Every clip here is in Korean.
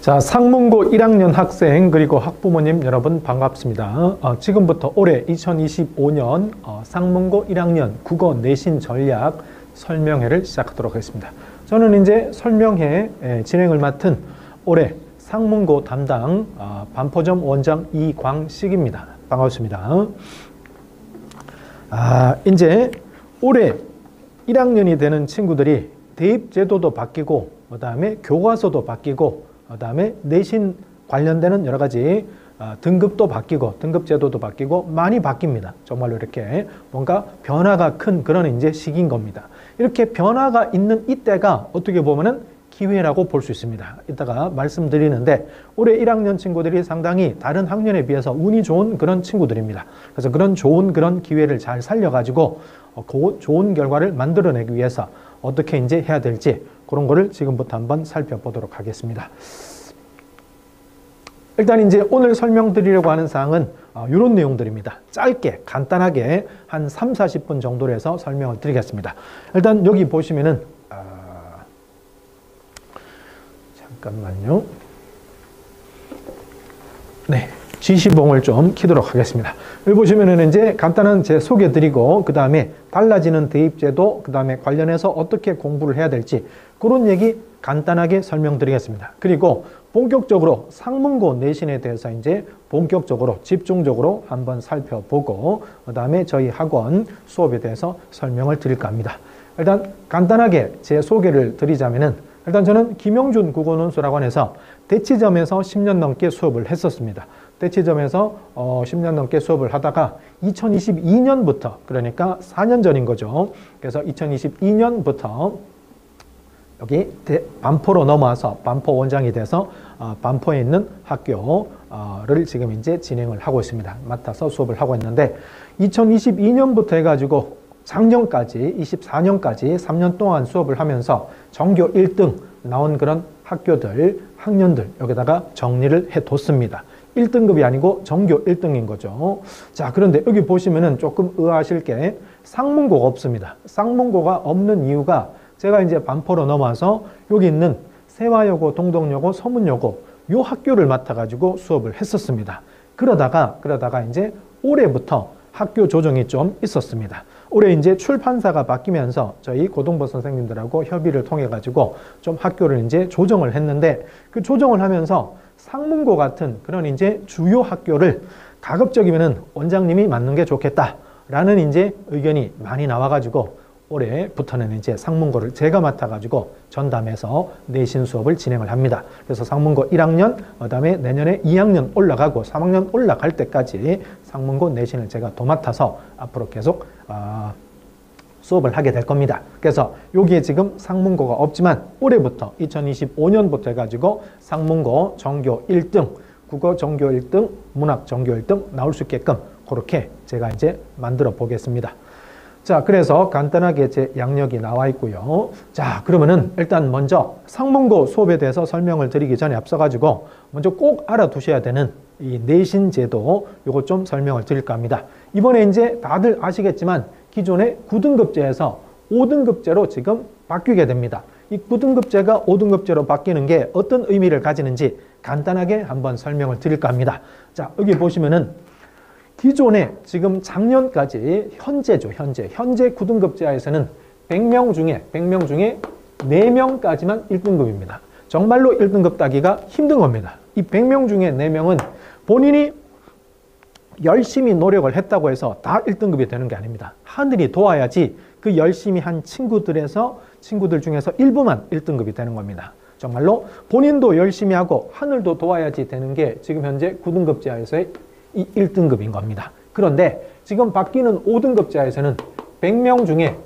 자, 상문고 1학년 학생 그리고 학부모님 여러분 반갑습니다. 지금부터 올해 2025년 상문고 1학년 국어 내신 전략 설명회를 시작하도록 하겠습니다. 저는 이제 설명회 진행을 맡은 올해 상문고 담당 반포점 원장 이광식입니다. 반갑습니다. 이제 올해 1학년이 되는 친구들이 대입제도도 바뀌고 그 다음에 교과서도 바뀌고 그 다음에 내신 관련되는 여러 가지 등급도 바뀌고 등급제도도 바뀌고 많이 바뀝니다. 정말로 이렇게 뭔가 변화가 큰 그런 이제 시기인 겁니다. 이렇게 변화가 있는 이때가 어떻게 보면은 기회라고 볼 수 있습니다. 이따가 말씀드리는데 올해 1학년 친구들이 상당히 다른 학년에 비해서 운이 좋은 그런 친구들입니다. 그래서 그런 좋은 그런 기회를 잘 살려가지고 좋은 결과를 만들어내기 위해서 어떻게 이제 해야 될지 그런 거를 지금부터 한번 살펴보도록 하겠습니다. 일단 이제 오늘 설명드리려고 하는 사항은 이런 내용들입니다. 짧게 간단하게 한 3, 40분 정도로 해서 설명을 드리겠습니다. 일단 여기 보시면은 잠깐만요. 네, 지시봉을 좀 키도록 하겠습니다. 여기 보시면은 이제 간단한 제 소개 드리고 그 다음에 달라지는 대입제도 그 다음에 관련해서 어떻게 공부를 해야 될지 그런 얘기 간단하게 설명드리겠습니다. 그리고 본격적으로 상문고 내신에 대해서 이제 본격적으로 집중적으로 한번 살펴보고 그 다음에 저희 학원 수업에 대해서 설명을 드릴까 합니다. 일단 간단하게 제 소개를 드리자면은 일단 저는 김영준 국어논술학원 에서 대치점에서 10년 넘게 수업을 했었습니다. 대치점에서 10년 넘게 수업을 하다가 2022년부터 그러니까 4년 전인 거죠. 그래서 2022년부터 여기 반포로 넘어와서 반포 원장이 돼서 반포에 있는 학교를 지금 이제 진행을 하고 있습니다. 맡아서 수업을 하고 있는데 2022년부터 해가지고 작년까지 24년까지 3년 동안 수업을 하면서 전교 1등 나온 그런 학교들, 학년들 여기다가 정리를 해뒀습니다. 1등급이 아니고 전교 1등인 거죠. 자, 그런데 여기 보시면은 조금 의아하실 게 상문고가 없습니다. 상문고가 없는 이유가 제가 이제 반포로 넘어와서 여기 있는 세화여고, 동덕여고, 서문여고 요 학교를 맡아가지고 수업을 했었습니다. 그러다가 이제 올해부터 학교 조정이 좀 있었습니다. 올해 이제 출판사가 바뀌면서 저희 고동보 선생님들하고 협의를 통해 가지고 좀 학교를 이제 조정을 했는데 그 조정을 하면서 상문고 같은 그런 이제 주요 학교를 가급적이면은 원장님이 맡는 게 좋겠다라는 이제 의견이 많이 나와가지고 올해부터는 이제 상문고를 제가 맡아가지고 전담해서 내신 수업을 진행을 합니다. 그래서 상문고 1학년, 그 다음에 내년에 2학년 올라가고 3학년 올라갈 때까지 상문고 내신을 제가 도맡아서 앞으로 계속 수업을 하게 될 겁니다. 그래서 여기에 지금 상문고가 없지만 올해부터 2025년부터 해가지고 상문고 전교 1등, 국어 전교 1등, 문학 전교 1등 나올 수 있게끔 그렇게 제가 이제 만들어 보겠습니다. 자, 그래서 간단하게 제 양력이 나와 있고요. 자, 그러면은 일단 먼저 상문고 수업에 대해서 설명을 드리기 전에 앞서가지고 먼저 꼭 알아두셔야 되는 이 내신 제도 요거 좀 설명을 드릴까 합니다. 이번에 이제 다들 아시겠지만 기존의 9등급제에서 5등급제로 지금 바뀌게 됩니다. 이 9등급제가 5등급제로 바뀌는 게 어떤 의미를 가지는지 간단하게 한번 설명을 드릴까 합니다. 자, 여기 보시면은 기존에 지금 작년까지 현재 9등급제하에서는 100명 중에 4명까지만 1등급입니다. 정말로 1등급 따기가 힘든 겁니다. 이 100명 중에 4명은 본인이 열심히 노력을 했다고 해서 다 1등급이 되는 게 아닙니다. 하늘이 도와야지 그 열심히 한 친구들 중에서 일부만 1등급이 되는 겁니다. 정말로 본인도 열심히 하고 하늘도 도와야지 되는 게 지금 현재 9등급제하에서의 이 1등급인 겁니다. 그런데 지금 바뀌는 5등급제에서는 100명 중에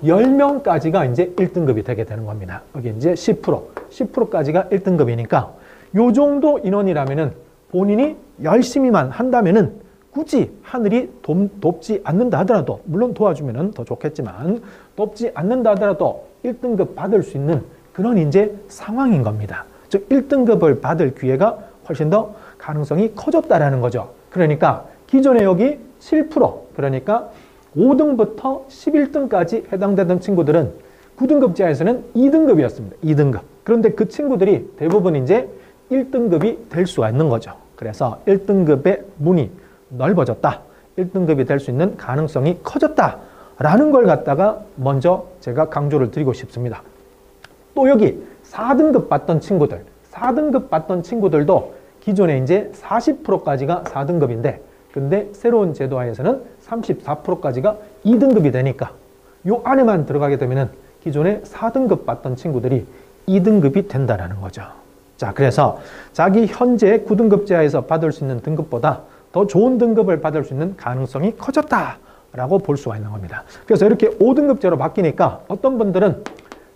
10명까지가 이제 1등급이 되게 되는 겁니다. 여기 이제 10%까지가 1등급이니까 요 정도 인원이라면은 본인이 열심히만 한다면은 굳이 하늘이 돕지 않는다 하더라도 물론 도와주면은 더 좋겠지만 돕지 않는다 하더라도 1등급 받을 수 있는 그런 이제 상황인 겁니다. 즉 1등급을 받을 기회가 훨씬 더 가능성이 커졌다라는 거죠. 그러니까 기존에 여기 7% 그러니까 5등부터 11등까지 해당되던 친구들은 9등급제에서는 2등급이었습니다. 2등급. 그런데 그 친구들이 대부분 이제 1등급이 될 수가 있는 거죠. 그래서 1등급의 문이 넓어졌다. 1등급이 될 수 있는 가능성이 커졌다. 라는 걸 갖다가 먼저 제가 강조를 드리고 싶습니다. 또 여기 4등급 받던 친구들, 4등급 받던 친구들도 기존에 이제 40%까지가 4등급인데, 근데 새로운 제도하에서는 34%까지가 2등급이 되니까 요 안에만 들어가게 되면은 기존에 4등급 받던 친구들이 2등급이 된다라는 거죠. 자, 그래서 자기 현재 9등급제하에서 받을 수 있는 등급보다 더 좋은 등급을 받을 수 있는 가능성이 커졌다라고 볼 수가 있는 겁니다. 그래서 이렇게 5등급제로 바뀌니까 어떤 분들은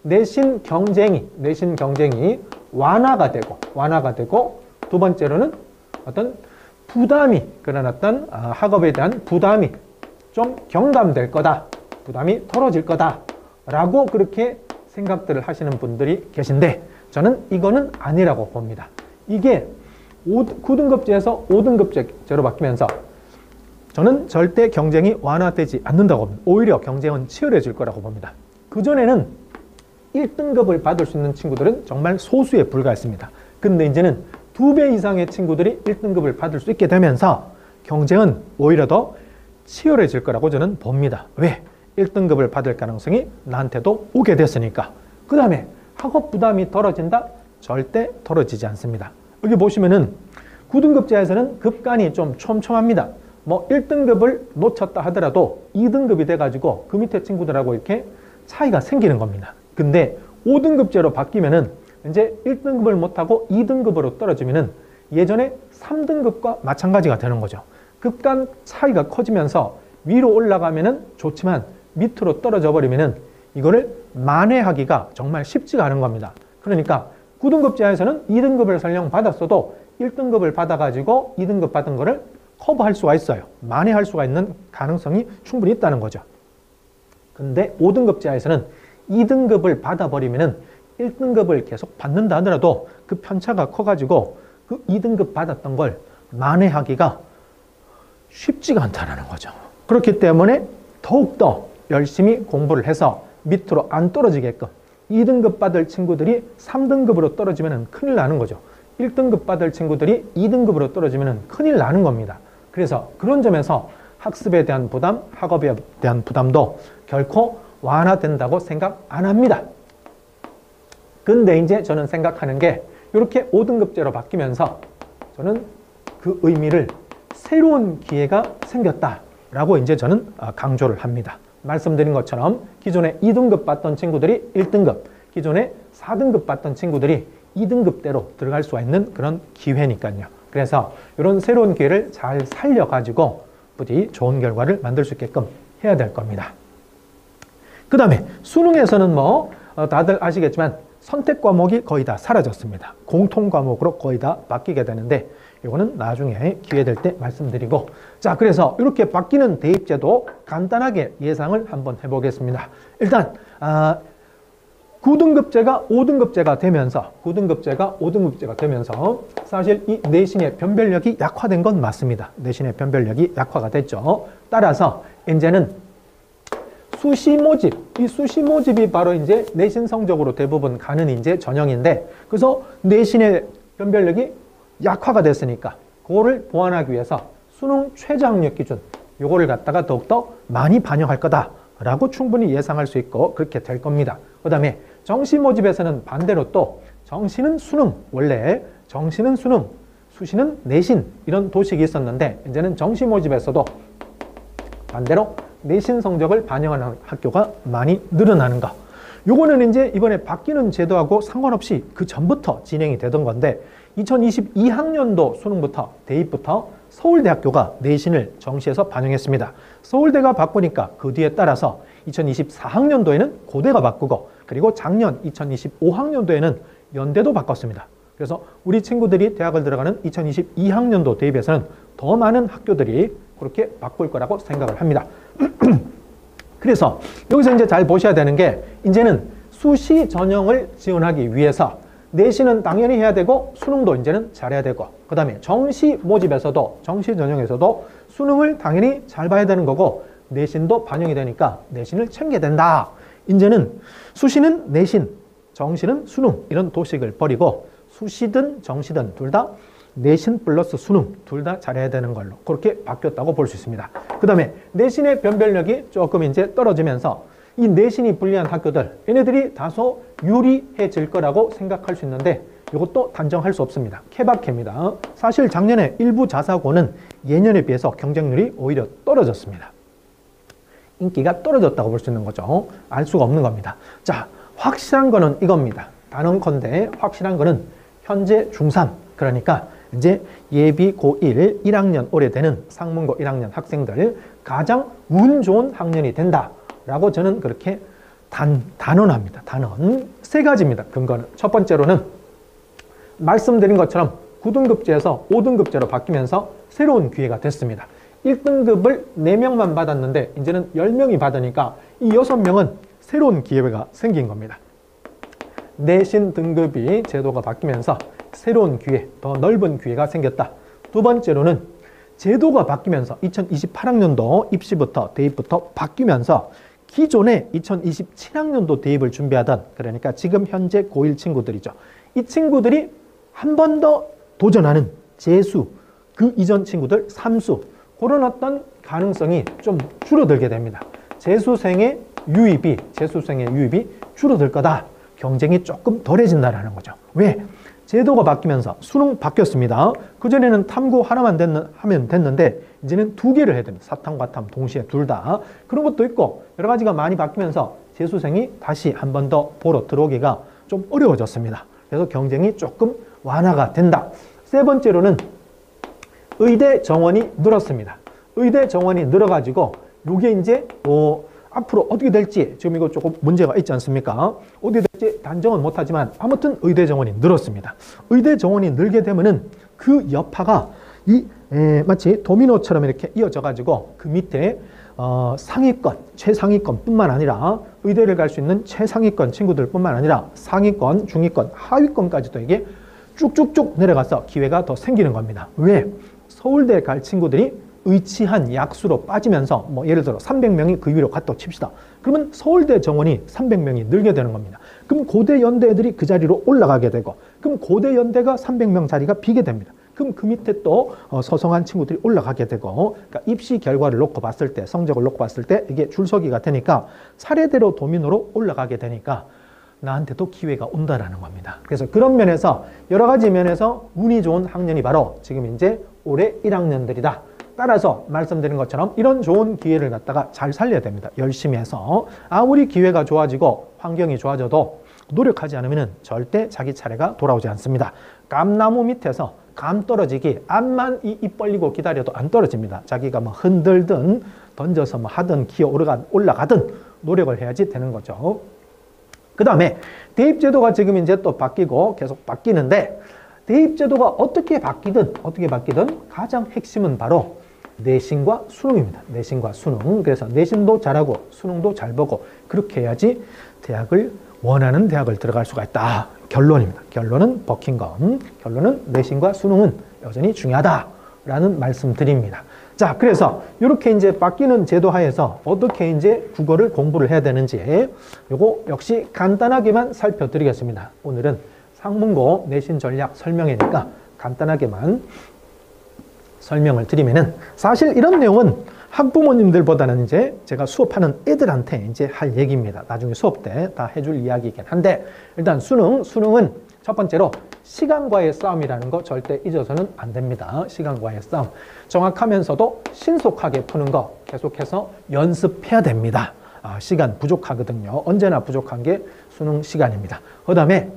내신 경쟁이 완화가 되고 두 번째로는 어떤 부담이, 그런 어떤 학업에 대한 부담이 좀 경감될 거다, 부담이 덜어질 거다라고 그렇게 생각들을 하시는 분들이 계신데, 저는 이거는 아니라고 봅니다. 이게 9등급제에서 5등급제로 바뀌면서 저는 절대 경쟁이 완화되지 않는다고 봅니다. 오히려 경쟁은 치열해질 거라고 봅니다. 그전에는 1등급을 받을 수 있는 친구들은 정말 소수에 불과했습니다. 근데 이제는 2배 이상의 친구들이 1등급을 받을 수 있게 되면서 경쟁은 오히려 더 치열해질 거라고 저는 봅니다. 왜? 1등급을 받을 가능성이 나한테도 오게 됐으니까. 그 다음에 학업 부담이 덜어진다? 절대 덜어지지 않습니다. 여기 보시면은 9등급제에서는 급간이 좀 촘촘합니다. 뭐 1등급을 놓쳤다 하더라도 2등급이 돼가지고 그 밑에 친구들하고 이렇게 차이가 생기는 겁니다. 근데 5등급제로 바뀌면은 이제 1등급을 못하고 2등급으로 떨어지면은 예전에 3등급과 마찬가지가 되는 거죠. 급간 차이가 커지면서 위로 올라가면은 좋지만 밑으로 떨어져 버리면은 이거를 만회하기가 정말 쉽지가 않은 겁니다. 그러니까 9등급제에서는 2등급을 설령 받았어도 1등급을 받아가지고 2등급 받은 거를 커버할 수가 있어요. 만회할 수가 있는 가능성이 충분히 있다는 거죠. 근데 5등급제에서는 2등급을 받아버리면은 1등급을 계속 받는다 하더라도 그 편차가 커가지고 그 2등급 받았던 걸 만회하기가 쉽지가 않다는 거죠. 그렇기 때문에 더욱더 열심히 공부를 해서 밑으로 안 떨어지게끔 2등급 받을 친구들이 3등급으로 떨어지면 큰일 나는 거죠. 1등급 받을 친구들이 2등급으로 떨어지면 큰일 나는 겁니다. 그래서 그런 점에서 학습에 대한 부담, 학업에 대한 부담도 결코 완화된다고 생각 안 합니다. 근데 이제 저는 생각하는 게 이렇게 5등급제로 바뀌면서 저는 그 의미를 새로운 기회가 생겼다라고 이제 저는 강조를 합니다. 말씀드린 것처럼 기존에 2등급 받던 친구들이 1등급, 기존에 4등급 받던 친구들이 2등급대로 들어갈 수가 있는 그런 기회니까요. 그래서 이런 새로운 기회를 잘 살려가지고 부디 좋은 결과를 만들 수 있게끔 해야 될 겁니다. 그 다음에 수능에서는 뭐 다들 아시겠지만 선택 과목이 거의 다 사라졌습니다. 공통 과목으로 거의 다 바뀌게 되는데 이거는 나중에 기회 될 때 말씀드리고, 자, 그래서 이렇게 바뀌는 대입제도 간단하게 예상을 한번 해보겠습니다. 일단 9등급제가 5등급제가 되면서 9등급제가 5등급제가 되면서 사실 이 내신의 변별력이 약화된 건 맞습니다. 내신의 변별력이 약화가 됐죠. 따라서 이제는 수시 모집, 이 수시 모집이 바로 이제 내신 성적으로 대부분 가는 이제 전형인데, 그래서 내신의 변별력이 약화가 됐으니까 그거를 보완하기 위해서 수능 최저학력 기준 요거를 갖다가 더욱더 많이 반영할 거다라고 충분히 예상할 수 있고 그렇게 될 겁니다. 그 다음에 정시 모집에서는 반대로 또 정시는 수능, 원래 정시는 수능, 수시는 내신 이런 도식이 있었는데 이제는 정시 모집에서도 반대로 내신 성적을 반영하는 학교가 많이 늘어나는 거. 요거는 이제 이번에 바뀌는 제도하고 상관없이 그 전부터 진행이 되던 건데 2022학년도 수능부터 대입부터 서울대학교가 내신을 정시에서 반영했습니다. 서울대가 바꾸니까 그 뒤에 따라서 2024학년도에는 고대가 바꾸고 그리고 작년 2025학년도에는 연대도 바꿨습니다. 그래서 우리 친구들이 대학을 들어가는 2022학년도 대입에서는 더 많은 학교들이 그렇게 바꿀 거라고 생각을 합니다. 그래서 여기서 이제 잘 보셔야 되는 게 이제는 수시 전형을 지원하기 위해서 내신은 당연히 해야 되고 수능도 이제는 잘해야 되고 그 다음에 정시 모집에서도 정시 전형에서도 수능을 당연히 잘 봐야 되는 거고 내신도 반영이 되니까 내신을 챙겨야 된다. 이제는 수시는 내신, 정시는 수능 이런 도식을 버리고 수시든 정시든 둘 다 내신 플러스 수능 둘 다 잘해야 되는 걸로 그렇게 바뀌었다고 볼 수 있습니다. 그 다음에 내신의 변별력이 조금 이제 떨어지면서 이 내신이 불리한 학교들 얘네들이 다소 유리해질 거라고 생각할 수 있는데 이것도 단정할 수 없습니다. 케바케입니다. 사실 작년에 일부 자사고는 예년에 비해서 경쟁률이 오히려 떨어졌습니다. 인기가 떨어졌다고 볼 수 있는 거죠. 알 수가 없는 겁니다. 자, 확실한 거는 이겁니다. 단언컨대 확실한 거는 현재 중3 그러니까 이제 예비 고1 1학년 올해 되는 상문고 1학년 학생들 가장 운 좋은 학년이 된다라고 저는 그렇게 단언합니다. 단언 세 가지입니다. 근거는 첫 번째로는 말씀드린 것처럼 9등급제에서 5등급제로 바뀌면서 새로운 기회가 됐습니다. 1등급을 4명만 받았는데 이제는 10명이 받으니까 이 6명은 새로운 기회가 생긴 겁니다. 내신 등급이 제도가 바뀌면서 새로운 기회, 더 넓은 기회가 생겼다. 두 번째로는 제도가 바뀌면서 2028학년도 입시부터 대입부터 바뀌면서 기존에 2027학년도 대입을 준비하던 그러니까 지금 현재 고1 친구들이죠. 이 친구들이 한 번 더 도전하는 재수, 그 이전 친구들 삼수 그런 어떤 가능성이 좀 줄어들게 됩니다. 재수생의 유입이 줄어들 거다. 경쟁이 조금 덜해진다는 거죠. 왜? 제도가 바뀌면서 수능 바뀌었습니다. 그전에는 탐구 하나만 하면 됐는데 이제는 2개를 해야 됩니다. 사탐, 과탐 동시에 둘 다. 그런 것도 있고 여러 가지가 많이 바뀌면서 재수생이 다시 한 번 더 보러 들어오기가 좀 어려워졌습니다. 그래서 경쟁이 조금 완화가 된다. 세 번째로는 의대 정원이 늘었습니다. 의대 정원이 늘어가지고 이게 이제 앞으로 어떻게 될지 지금 이거 조금 문제가 있지 않습니까? 어떻게 될지 단정은 못하지만 아무튼 의대 정원이 늘었습니다. 의대 정원이 늘게 되면은 그 여파가 마치 도미노처럼 이렇게 이어져 가지고 그 밑에 상위권, 최상위권 뿐만 아니라 의대를 갈 수 있는 최상위권 친구들 뿐만 아니라 상위권, 중위권, 하위권까지도 이게 쭉쭉쭉 내려가서 기회가 더 생기는 겁니다. 왜? 서울대 갈 친구들이 의치한 약수로 빠지면서 뭐 예를 들어 300명이 그 위로 갔다고 칩시다. 그러면 서울대 정원이 300명이 늘게 되는 겁니다. 그럼 고대 연대 애들이 그 자리로 올라가게 되고 그럼 고대 연대가 300명 자리가 비게 됩니다. 그럼 그 밑에 또 서성한 친구들이 올라가게 되고 그러니까 입시 결과를 놓고 봤을 때 성적을 놓고 봤을 때 이게 줄서기가 되니까 차례대로 도민으로 올라가게 되니까 나한테도 기회가 온다라는 겁니다. 그래서 그런 면에서 여러 가지 면에서 운이 좋은 학년이 바로 지금 이제 올해 1학년들이다. 따라서 말씀드린 것처럼 이런 좋은 기회를 갖다가 잘 살려야 됩니다. 열심히 해서 아무리 기회가 좋아지고 환경이 좋아져도 노력하지 않으면 절대 자기 차례가 돌아오지 않습니다. 감나무 밑에서 감 떨어지기 암만 입 벌리고 기다려도 안 떨어집니다. 자기가 뭐 흔들든 던져서 뭐 하든 기어 올라가든 노력을 해야지 되는 거죠. 그 다음에 대입제도가 지금 이제 또 바뀌고 계속 바뀌는데 대입제도가 어떻게 바뀌든 가장 핵심은 바로 내신과 수능입니다. 내신과 수능. 그래서 내신도 잘하고 수능도 잘 보고 그렇게 해야지 원하는 대학을 들어갈 수가 있다. 결론입니다. 결론은 버킹엄. 결론은 내신과 수능은 여전히 중요하다라는 말씀 드립니다. 자, 그래서 이렇게 이제 바뀌는 제도 하에서 어떻게 이제 국어를 공부를 해야 되는지 요거 역시 간단하게만 살펴드리겠습니다. 오늘은 상문고 내신 전략 설명이니까 간단하게만 설명을 드리면은 사실 이런 내용은 학부모님들보다는 이제 제가 수업하는 애들한테 이제 할 얘기입니다. 나중에 수업 때 다 해줄 이야기이긴 한데 일단 수능은 첫 번째로 시간과의 싸움이라는 거 절대 잊어서는 안 됩니다. 시간과의 싸움. 정확하면서도 신속하게 푸는 거 계속해서 연습해야 됩니다. 시간 부족하거든요. 언제나 부족한 게 수능 시간입니다. 그 다음에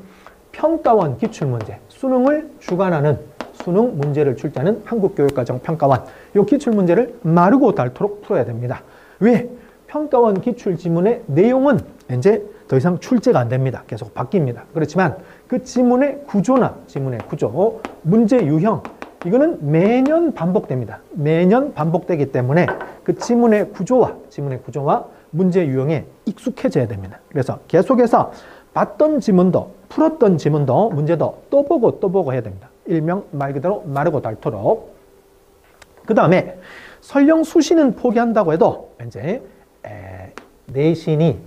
평가원 기출문제. 수능을 주관하는 수능 문제를 출제하는 한국교육과정평가원. 이 기출문제를 마르고 닳도록 풀어야 됩니다. 왜? 평가원 기출지문의 내용은 이제 더 이상 출제가 안 됩니다. 계속 바뀝니다. 그렇지만 그 지문의 구조나 지문의 구조, 문제 유형 이거는 매년 반복됩니다. 매년 반복되기 때문에 그 지문의 구조와 문제 유형에 익숙해져야 됩니다. 그래서 계속해서 봤던 지문도 풀었던 지문도 문제도 또 보고 해야 됩니다. 일명 말 그대로 마르고 닳도록. 그 다음에 설령 수시는 포기한다고 해도 이제 내신이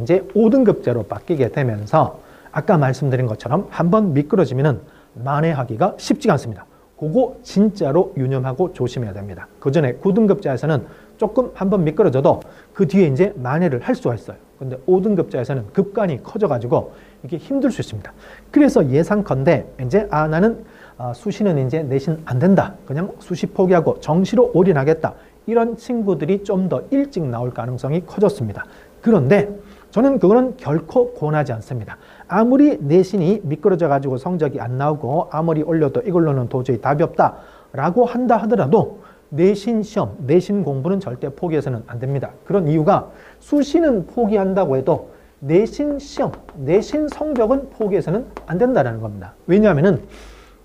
이제 5등급제로 바뀌게 되면서 아까 말씀드린 것처럼 한번 미끄러지면은 만회하기가 쉽지가 않습니다. 그거 진짜로 유념하고 조심해야 됩니다. 그 전에 9등급자에서는 조금 한번 미끄러져도 그 뒤에 이제 만회를 할 수가 있어요. 근데 5등급자에서는 급간이 커져가지고 이게 힘들 수 있습니다. 그래서 예상컨대 이제 나는 수시는 이제 내신 안 된다. 그냥 수시 포기하고 정시로 올인하겠다. 이런 친구들이 좀 더 일찍 나올 가능성이 커졌습니다. 그런데 저는 그거는 결코 권하지 않습니다. 아무리 내신이 미끄러져가지고 성적이 안 나오고 아무리 올려도 이걸로는 도저히 답이 없다라고 한다 하더라도 내신 시험, 내신 공부는 절대 포기해서는 안 됩니다. 그런 이유가 수시는 포기한다고 해도 내신 시험, 내신 성적은 포기해서는 안 된다는 겁니다. 왜냐하면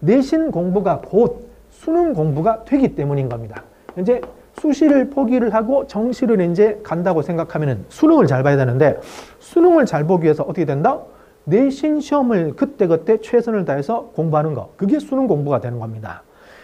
내신 공부가 곧 수능 공부가 되기 때문인 겁니다. 이제 수시를 포기를 하고 정시를 이제 간다고 생각하면 수능을 잘 봐야 되는데 수능을 잘 보기 위해서 어떻게 된다? 내신 시험을 그때그때 최선을 다해서 공부하는 거. 그게 수능 공부가 되는 겁니다.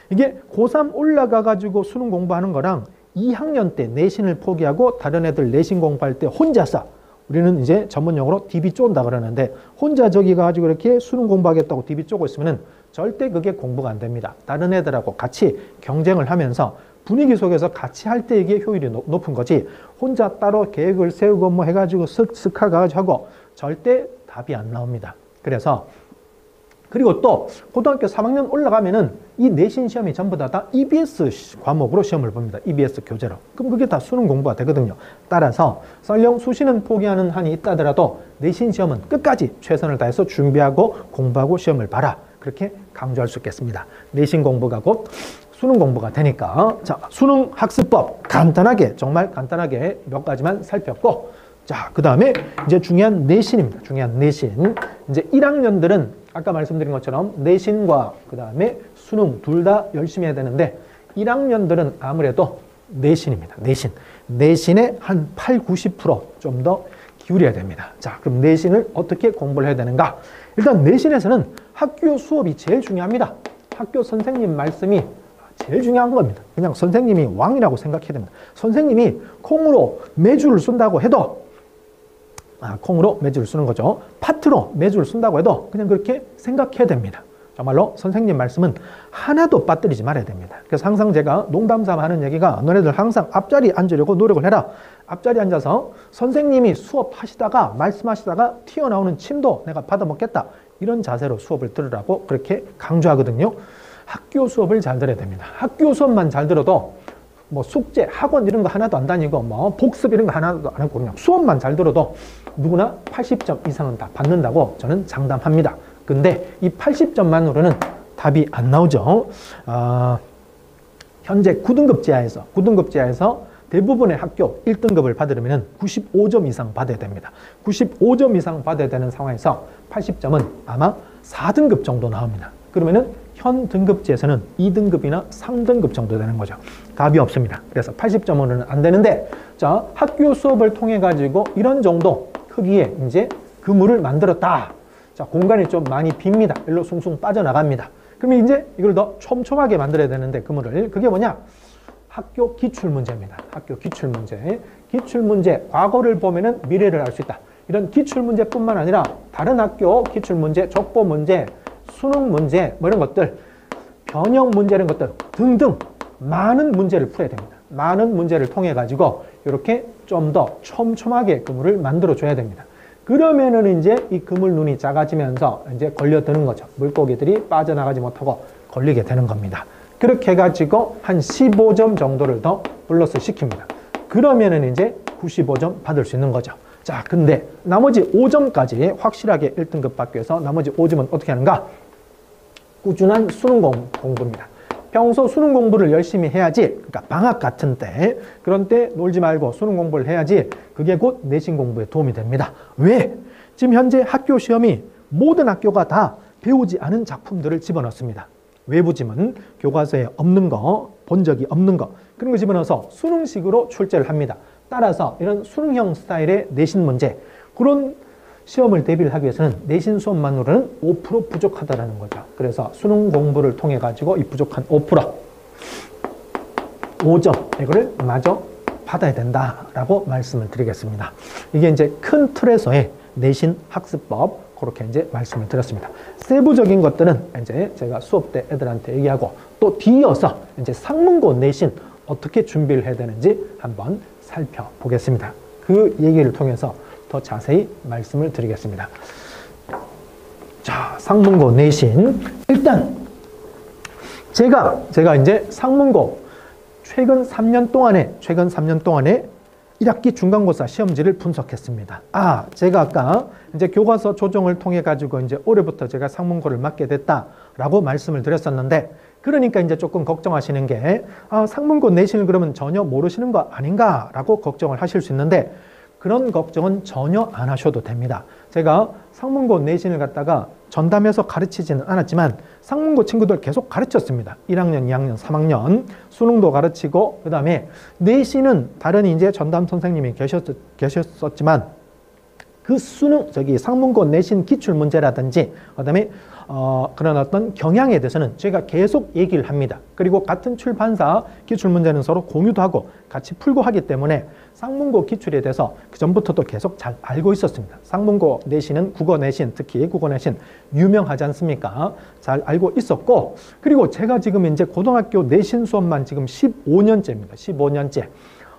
이게 고3 올라가가지고 수능 공부하는 거랑 2학년 때 내신을 포기하고 다른 애들 내신 공부할 때 혼자서 우리는 이제 전문용어로 DB 쫀다 그러는데 혼자 저기 가가지고 이렇게 수능 공부하겠다고 DB 쪼고 있으면은 절대 그게 공부가 안 됩니다. 다른 애들하고 같이 경쟁을 하면서 분위기 속에서 같이 할 때 이게 효율이 높은 거지 혼자 따로 계획을 세우고 뭐 해가지고 쓱쓱 가가지고 하고 절대 답이 안 나옵니다. 그래서 그리고 또 고등학교 3학년 올라가면은 이 내신 시험이 전부 다 EBS 과목으로 시험을 봅니다. EBS 교재로. 그럼 그게 다 수능 공부가 되거든요. 따라서 설령 수시는 포기하는 한이 있다더라도 내신 시험은 끝까지 최선을 다해서 준비하고 공부하고 시험을 봐라. 그렇게 강조할 수 있겠습니다. 내신 공부가 곧 수능 공부가 되니까. 자, 수능 학습법 간단하게 정말 간단하게 몇 가지만 살폈고 자, 그 다음에 이제 중요한 내신입니다. 중요한 내신. 이제 1학년들은 아까 말씀드린 것처럼 내신과 그 다음에 수능 둘 다 열심히 해야 되는데 1학년들은 아무래도 내신입니다. 내신. 내신에 한 8, 90% 좀 더 기울여야 됩니다. 자, 그럼 내신을 어떻게 공부를 해야 되는가? 일단 내신에서는 학교 수업이 제일 중요합니다. 학교 선생님 말씀이 제일 중요한 겁니다. 그냥 선생님이 왕이라고 생각해야 됩니다. 선생님이 콩으로 매주를 쓴다고 해도 콩으로 매주를 쓰는 거죠. 파트로 매주를 쓴다고 해도 그냥 그렇게 생각해야 됩니다. 정말로 선생님 말씀은 하나도 빠뜨리지 말아야 됩니다. 그래서 항상 제가 농담삼아 하는 얘기가 너네들 항상 앞자리 앉으려고 노력을 해라. 앞자리 앉아서 선생님이 수업하시다가 말씀하시다가 튀어나오는 침도 내가 받아먹겠다. 이런 자세로 수업을 들으라고 그렇게 강조하거든요. 학교 수업을 잘 들어야 됩니다. 학교 수업만 잘 들어도 뭐 숙제, 학원 이런 거 하나도 안 다니고 뭐 복습 이런 거 하나도 안 하고 그냥 수업만 잘 들어도 누구나 80점 이상은 다 받는다고 저는 장담합니다. 근데 이 80점만으로는 답이 안 나오죠. 현재 9등급 제하에서 대부분의 학교 1등급을 받으려면 95점 이상 받아야 됩니다. 95점 이상 받아야 되는 상황에서 80점은 아마 4등급 정도 나옵니다. 그러면은 현 등급제에서는 2등급이나 3등급 정도 되는 거죠. 답이 없습니다. 그래서 80점으로는 안 되는데, 자, 학교 수업을 통해 가지고 이런 정도 크기에 이제 그물을 만들었다. 자, 공간이 좀 많이 빕니다. 일로 숭숭 빠져나갑니다. 그러면 이제 이걸 더 촘촘하게 만들어야 되는데 그물을. 그게 뭐냐? 학교 기출문제입니다. 학교 기출문제. 기출문제, 과거를 보면은 미래를 알 수 있다. 이런 기출문제뿐만 아니라 다른 학교 기출문제, 족보문제, 수능 문제, 뭐 이런 것들, 변형 문제 이런 것들 등등 많은 문제를 풀어야 됩니다. 많은 문제를 통해 가지고 이렇게 좀 더 촘촘하게 그물을 만들어 줘야 됩니다. 그러면은 이제 이 그물 눈이 작아지면서 이제 걸려드는 거죠. 물고기들이 빠져나가지 못하고 걸리게 되는 겁니다. 그렇게 해가지고 한 15점 정도를 더 플러스 시킵니다. 그러면은 이제 95점 받을 수 있는 거죠. 자, 근데 나머지 5점까지 확실하게 1등급 받기 위해서 나머지 5점은 어떻게 하는가? 꾸준한 수능 공부입니다. 평소 수능 공부를 열심히 해야지, 그러니까 방학 같은 때, 그런 때 놀지 말고 수능 공부를 해야지 그게 곧 내신 공부에 도움이 됩니다. 왜? 지금 현재 학교 시험이 모든 학교가 다 배우지 않은 작품들을 집어넣습니다. 외부 지문, 교과서에 없는 거, 본 적이 없는 거, 그런 거 집어넣어서 수능식으로 출제를 합니다. 따라서 이런 수능형 스타일의 내신 문제, 그런 시험을 대비를 하기 위해서는 내신 수업만으로는 5% 부족하다는 거죠. 그래서 수능 공부를 통해 가지고 이 부족한 5%, 5점 이거를 마저 받아야 된다라고 말씀을 드리겠습니다. 이게 이제 큰 틀에서의 내신 학습법 그렇게 이제 말씀을 드렸습니다. 세부적인 것들은 이제 제가 수업 때 애들한테 얘기하고 또 뒤이어서 이제 상문고 내신 어떻게 준비를 해야 되는지 한번 살펴보겠습니다. 그 얘기를 통해서 더 자세히 말씀을 드리겠습니다. 자, 상문고 내신. 일단 제가 이제 상문고 최근 3년 동안에 1학기 중간고사 시험지를 분석했습니다. 제가 아까 이제 교과서 조정을 통해 가지고 이제 올해부터 제가 상문고를 맡게 됐다라고 말씀을 드렸었는데, 그러니까 이제 조금 걱정하시는 게 상문고 내신을 그러면 전혀 모르시는 거 아닌가라고 걱정을 하실 수 있는데, 그런 걱정은 전혀 안 하셔도 됩니다. 제가 상문고 내신을 갖다가 전담해서 가르치지는 않았지만 상문고 친구들 계속 가르쳤습니다. 1학년, 2학년, 3학년 수능도 가르치고, 그 다음에 내신은 다른 이제 전담 선생님이 계셨었지만 그 수능, 상문고 내신 기출문제라든지 그 다음에 그런 어떤 경향에 대해서는 제가 계속 얘기를 합니다. 그리고 같은 출판사 기출문제는 서로 공유도 하고 같이 풀고 하기 때문에 상문고 기출에 대해서 그전부터도 계속 잘 알고 있었습니다. 상문고 내신은 국어 내신, 특히 국어 내신 유명하지 않습니까? 잘 알고 있었고, 그리고 제가 지금 이제 고등학교 내신 수업만 지금 15년째입니다. 15년째.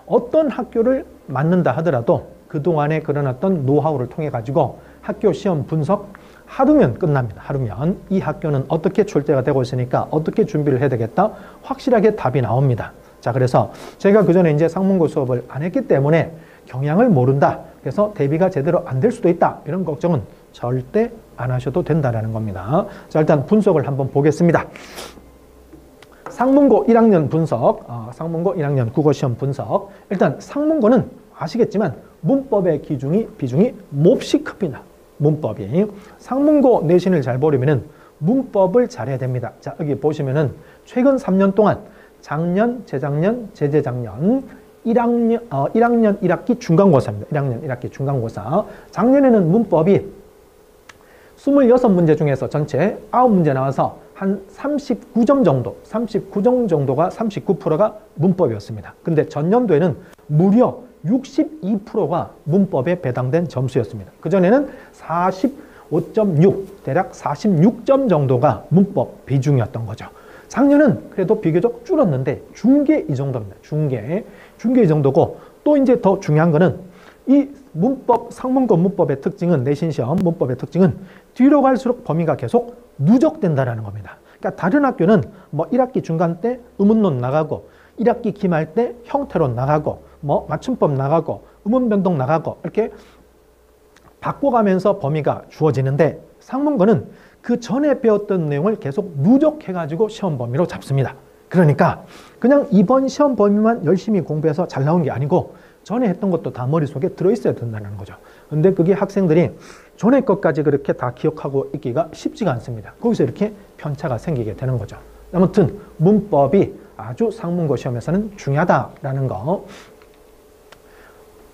어떤 학교를 맡는다 하더라도 그동안의 그런 어떤 노하우를 통해 가지고 학교 시험 분석 하루면 끝납니다. 하루면 이 학교는 어떻게 출제가 되고 있으니까 어떻게 준비를 해야 되겠다, 확실하게 답이 나옵니다. 자, 그래서 제가 그전에 이제 상문고 수업을 안 했기 때문에 경향을 모른다, 그래서 대비가 제대로 안 될 수도 있다, 이런 걱정은 절대 안 하셔도 된다는 겁니다. 자, 일단 분석을 한번 보겠습니다. 상문고 1학년 분석, 상문고 1학년 국어시험 분석. 일단 상문고는 아시겠지만 문법의 비중이 몹시 큽니다. 문법이. 상문고 내신을 잘 보려면은 문법을 잘해야 됩니다. 자, 여기 보시면은 최근 3년 동안 작년, 재작년, 재재작년 1학년 1학기 중간고사입니다. 1학년 1학기 중간고사. 작년에는 문법이 26문제 중에서 전체 9문제 나와서 한 39점 정도, 39점 정도가 39%가 문법이었습니다. 근데 전년도에는 무려 62%가 문법에 배당된 점수였습니다. 그전에는 45.6, 대략 46점 정도가 문법 비중이었던 거죠. 작년은 그래도 비교적 줄었는데 중계 이 정도입니다. 중계 이 정도고, 또 이제 더 중요한 거는 이 문법, 상문고 문법의 특징은, 내신시험 문법의 특징은 뒤로 갈수록 범위가 계속 누적된다라는 겁니다. 그러니까 다른 학교는 뭐 1학기 중간 때 의문론 나가고 1학기 기말 때 형태론 나가고 뭐 맞춤법 나가고 음운 변동 나가고 이렇게 바꿔가면서 범위가 주어지는데, 상문고는 그 전에 배웠던 내용을 계속 누적해가지고 시험 범위로 잡습니다. 그러니까 그냥 이번 시험 범위만 열심히 공부해서 잘 나오는 게 아니고 전에 했던 것도 다 머릿속에 들어있어야 된다는 거죠. 근데 그게 학생들이 전에 것까지 그렇게 다 기억하고 있기가 쉽지가 않습니다. 거기서 이렇게 편차가 생기게 되는 거죠. 아무튼 문법이 아주 상문고 시험에서는 중요하다라는 거.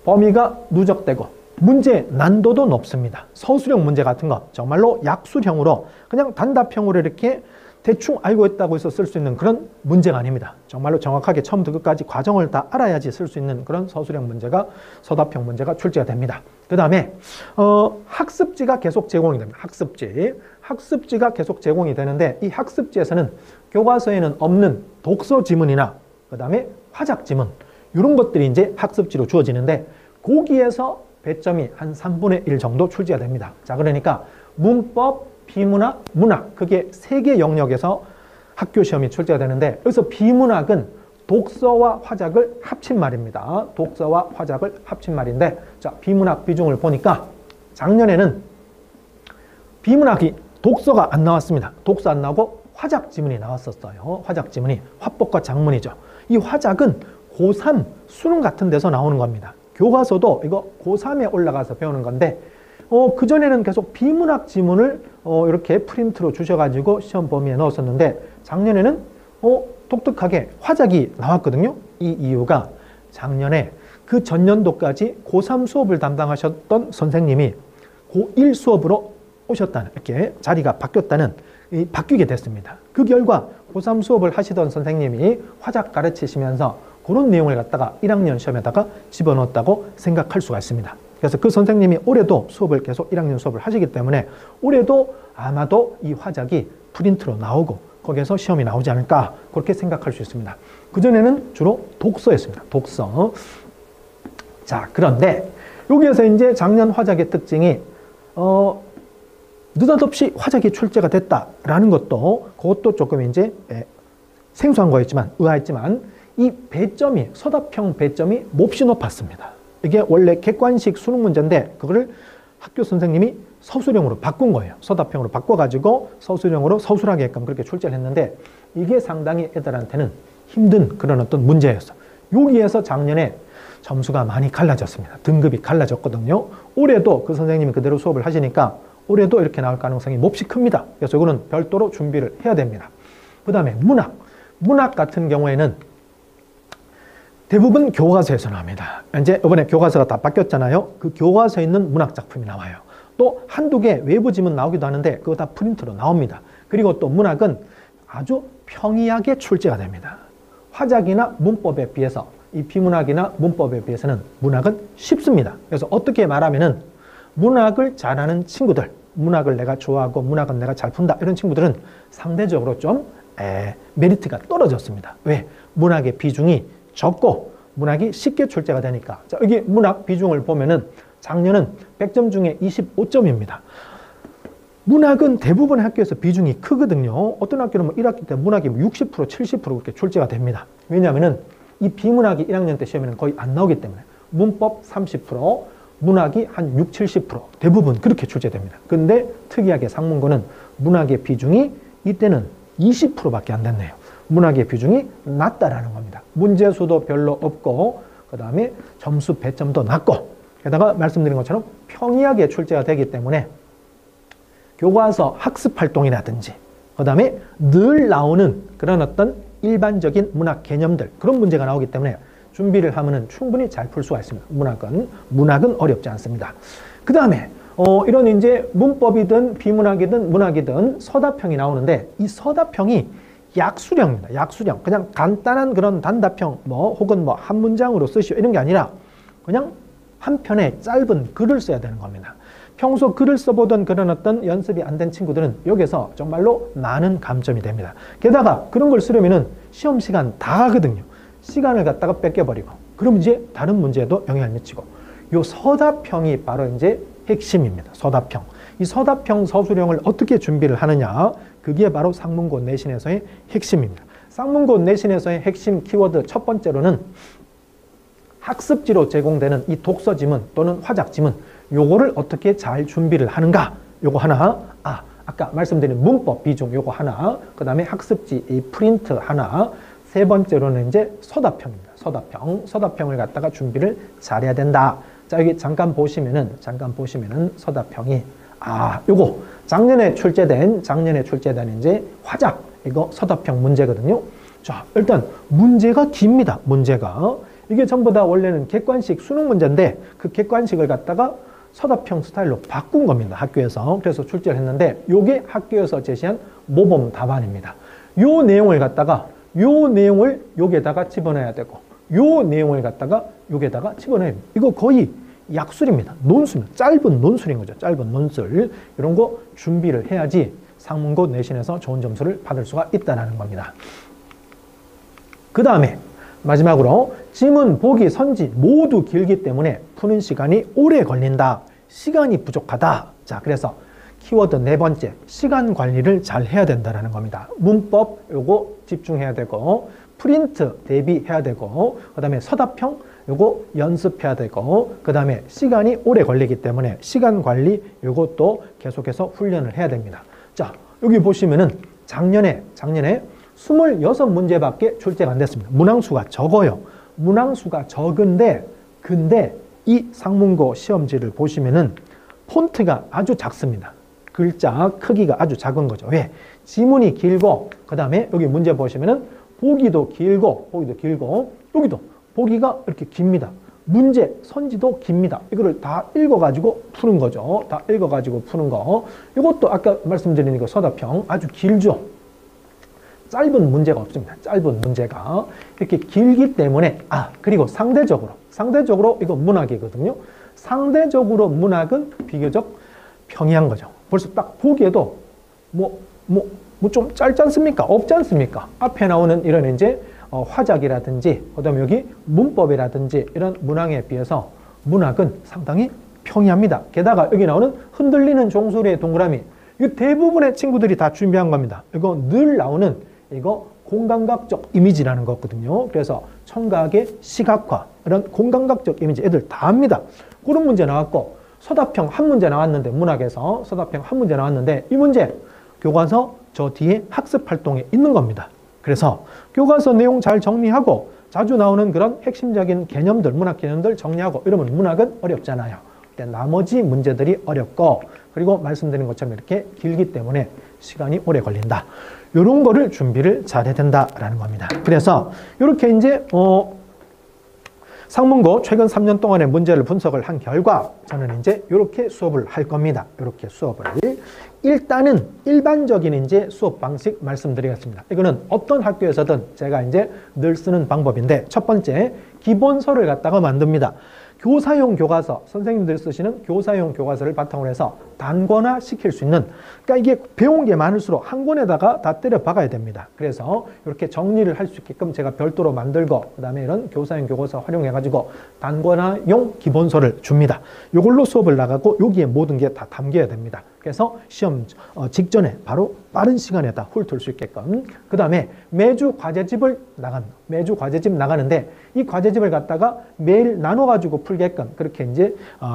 범위가 누적되고 문제 난도도 높습니다. 서술형 문제 같은 거 정말로 약술형으로 그냥 단답형으로 이렇게 대충 알고 있다고 해서 쓸 수 있는 그런 문제가 아닙니다. 정말로 정확하게 처음부터 끝까지 과정을 다 알아야지 쓸 수 있는 그런 서술형 문제가, 서답형 문제가 출제가 됩니다. 그 다음에 학습지가 계속 제공이 됩니다. 학습지가 계속 제공이 되는데, 이 학습지에서는 교과서에는 없는 독서 지문이나 그 다음에 화작 지문, 이런 것들이 이제 학습지로 주어지는데, 거기에서 배점이 한 3분의 1 정도 출제가 됩니다. 자, 그러니까 문법, 비문학, 문학, 그게 3개 영역에서 학교 시험이 출제가 되는데, 여기서 비문학은 독서와 화작을 합친 말입니다. 독서와 화작을 합친 말인데, 자, 비문학 비중을 보니까 작년에는 비문학이 독서가 안 나왔습니다. 독서 안 나오고 화작 지문이 나왔었어요. 화작 지문이 화법과 작문이죠. 이 화작은 고3 수능 같은 데서 나오는 겁니다. 교과서도 이거 고3에 올라가서 배우는 건데, 그전에는 계속 비문학 지문을 이렇게 프린트로 주셔가지고 시험 범위에 넣었었는데, 작년에는 독특하게 화작이 나왔거든요. 이 이유가 작년에 그 전년도까지 고3 수업을 담당하셨던 선생님이 고1 수업으로 오셨다는, 이렇게 자리가 바뀌게 됐습니다. 그 결과 고3 수업을 하시던 선생님이 화작 가르치시면서 그런 내용을 갖다가 1학년 시험에다가 집어넣었다고 생각할 수가 있습니다. 그래서 그 선생님이 올해도 수업을 계속 1학년 수업을 하시기 때문에 올해도 아마도 이 화작이 프린트로 나오고 거기에서 시험이 나오지 않을까 그렇게 생각할 수 있습니다. 그전에는 주로 독서였습니다. 독서. 자, 그런데 여기에서 이제 작년 화작의 특징이 느닷없이 화작이 출제가 됐다라는 것도 그것도 조금 이제 생소한 거였지만 의아했지만 이 배점이 서답형 배점이 몹시 높았습니다. 이게 원래 객관식 수능 문제인데 그거를 학교 선생님이 서술형으로 바꾼 거예요. 서답형으로 바꿔가지고 서술형으로 서술하게끔 그렇게 출제를 했는데 이게 상당히 애들한테는 힘든 그런 어떤 문제였어요. 여기에서 작년에 점수가 많이 갈라졌습니다. 등급이 갈라졌거든요. 올해도 그 선생님이 그대로 수업을 하시니까 올해도 이렇게 나올 가능성이 몹시 큽니다. 그래서 이거는 별도로 준비를 해야 됩니다. 그 다음에 문학. 문학 같은 경우에는 대부분 교과서에서 나옵니다. 이제 이번에 교과서가 다 바뀌었잖아요. 그 교과서에 있는 문학 작품이 나와요. 또 한두 개 외부 지문 나오기도 하는데 그거 다 프린트로 나옵니다. 그리고 또 문학은 아주 평이하게 출제가 됩니다. 화작이나 문법에 비해서 이 비문학이나 문법에 비해서는 문학은 쉽습니다. 그래서 어떻게 말하면은 문학을 잘하는 친구들, 문학을 내가 좋아하고 문학은 내가 잘 푼다 이런 친구들은 상대적으로 좀 메리트가 떨어졌습니다. 왜? 문학의 비중이 적고 문학이 쉽게 출제가 되니까. 자, 여기 문학 비중을 보면은 작년은 100점 중에 25점입니다. 문학은 대부분 학교에서 비중이 크거든요. 어떤 학교는 뭐 1학기 때 문학이 60%, 70% 그렇게 출제가 됩니다. 왜냐하면은 이 비문학이 1학년 때 시험에는 거의 안 나오기 때문에 문법 30%, 문학이 한 60, 70% 대부분 그렇게 출제됩니다. 근데 특이하게 상문고는 문학의 비중이 이때는 20%밖에 안 됐네요. 문학의 비중이 낮다라는 겁니다. 문제수도 별로 없고 그 다음에 점수 배점도 낮고 게다가 말씀드린 것처럼 평이하게 출제가 되기 때문에 교과서 학습활동이라든지 그 다음에 늘 나오는 그런 어떤 일반적인 문학 개념들 그런 문제가 나오기 때문에 준비를 하면은 충분히 잘 풀 수가 있습니다. 문학은 어렵지 않습니다. 그 다음에 이런 이제 문법이든 비문학이든 문학이든 서답형이 나오는데 이 서답형이 약수령입니다. 약수령. 그냥 간단한 그런 단답형 혹은 한 문장으로 쓰시오 이런 게 아니라 그냥 한 편의 짧은 글을 써야 되는 겁니다. 평소 글을 써보던 그런 어떤 연습이 안 된 친구들은 여기서 정말로 많은 감점이 됩니다. 게다가 그런 걸 쓰려면은 시험 시간 다 가거든요. 시간을 갖다가 뺏겨버리고 그럼 이제 다른 문제에도 영향을 미치고 요 서답형이 바로 이제 핵심입니다. 서답형. 이 서답형 서술형을 어떻게 준비를 하느냐 그게 바로 상문고 내신에서의 핵심입니다. 상문고 내신에서의 핵심 키워드 첫 번째로는 학습지로 제공되는 이 독서지문 또는 화작지문 요거를 어떻게 잘 준비를 하는가 요거 하나 아까 말씀드린 문법 비중 요거 하나 그 다음에 학습지 이 프린트 하나 세 번째로는 이제 서답형입니다. 서답형을 갖다가 준비를 잘해야 된다. 자 여기 잠깐 보시면은 서답형이 요거 작년에 출제된 이제 화작 이거 서답형 문제거든요. 자 일단 문제가 깁니다. 문제가 이게 전부 다 원래는 객관식 수능 문제인데 그 객관식을 갖다가 서답형 스타일로 바꾼 겁니다. 학교에서. 그래서 출제를 했는데 요게 학교에서 제시한 모범 답안입니다. 요 내용을 갖다가 요 내용을 여기에다가 집어넣어야 되고 요 내용을 갖다가 여기에다가 집어넣어야 됩니다. 이거 거의 약술입니다. 논술입니다. 짧은 논술인 거죠. 짧은 논술. 이런 거 준비를 해야지 상문고 내신에서 좋은 점수를 받을 수가 있다는 겁니다. 그 다음에 마지막으로 지문, 보기, 선지 모두 길기 때문에 푸는 시간이 오래 걸린다. 시간이 부족하다. 자, 그래서 키워드 네 번째, 시간 관리를 잘 해야 된다는 겁니다. 문법 요거 집중해야 되고 프린트 대비해야 되고 그 다음에 서답형 요거 연습해야 되고 그 다음에 시간이 오래 걸리기 때문에 시간 관리 요것도 계속해서 훈련을 해야 됩니다. 자, 여기 보시면은 작년에 26문제밖에 출제가 안 됐습니다. 문항수가 적어요. 문항수가 적은데 근데 이 상문고 시험지를 보시면은 폰트가 아주 작습니다. 글자 크기가 아주 작은 거죠. 왜? 지문이 길고 그 다음에 여기 문제 보시면은 보기도 길고 여기도 보기가 이렇게 깁니다. 문제 선지도 깁니다. 이거를 다 읽어가지고 푸는 거죠. 다 읽어가지고 푸는 거. 이것도 아까 말씀드린 거 서답형 아주 길죠. 짧은 문제가 없습니다. 짧은 문제가 이렇게 길기 때문에 그리고 상대적으로 이거 문학이거든요. 상대적으로 문학은 비교적 평이한 거죠. 벌써 딱 보기에도 좀 짧지 않습니까? 없지 않습니까? 앞에 나오는 이런 이제 화작이라든지 그다음에 여기 문법이라든지 이런 문항에 비해서 문학은 상당히 평이합니다. 게다가 여기 나오는 흔들리는 종소리의 동그라미, 이 대부분의 친구들이 다 준비한 겁니다. 이거 늘 나오는 이거 공감각적 이미지라는 거거든요. 그래서 청각의 시각화, 이런 공감각적 이미지 애들 다 합니다. 그런 문제 나왔고, 서답형 한 문제 나왔는데, 문학에서 서답형 한 문제 나왔는데, 이 문제 교과서 저 뒤에 학습 활동에 있는 겁니다. 그래서 교과서 내용 잘 정리하고 자주 나오는 그런 핵심적인 개념들, 문학 개념들 정리하고 이러면 문학은 어렵잖아요. 근데 나머지 문제들이 어렵고, 그리고 말씀드린 것처럼 이렇게 길기 때문에 시간이 오래 걸린다. 이런 거를 준비를 잘해야 된다라는 겁니다. 그래서 이렇게 이제 상문고 최근 3년 동안의 문제를 분석을 한 결과 저는 이제 이렇게 수업을 할 겁니다. 이렇게 수업을. 일단은 일반적인 이제 수업 방식 말씀드리겠습니다. 이거는 어떤 학교에서든 제가 이제 늘 쓰는 방법인데, 첫 번째 기본서를 갖다가 만듭니다. 교사용 교과서, 선생님들이 쓰시는 교사용 교과서를 바탕으로 해서 단권화 시킬 수 있는, 그러니까 이게 배운 게 많을수록 한 권에다가 다 때려 박아야 됩니다. 그래서 이렇게 정리를 할 수 있게끔 제가 별도로 만들고, 그 다음에 이런 교사용 교과서 활용해가지고 단권화용 기본서를 줍니다. 이걸로 수업을 나가고 여기에 모든 게 다 담겨야 됩니다. 그래서 시험 직전에 바로 빠른 시간에 다 훑을 수 있게끔. 그 다음에 매주 과제집 나가는데 이 과제집을 갖다가 매일 나눠가지고 풀게끔 그렇게 이제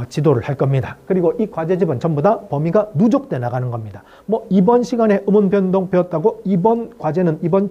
지도를 할 겁니다. 그리고 이 과제집은 전부 다 범위가 누적돼 나가는 겁니다. 뭐 이번 시간에 음운 변동 배웠다고 이번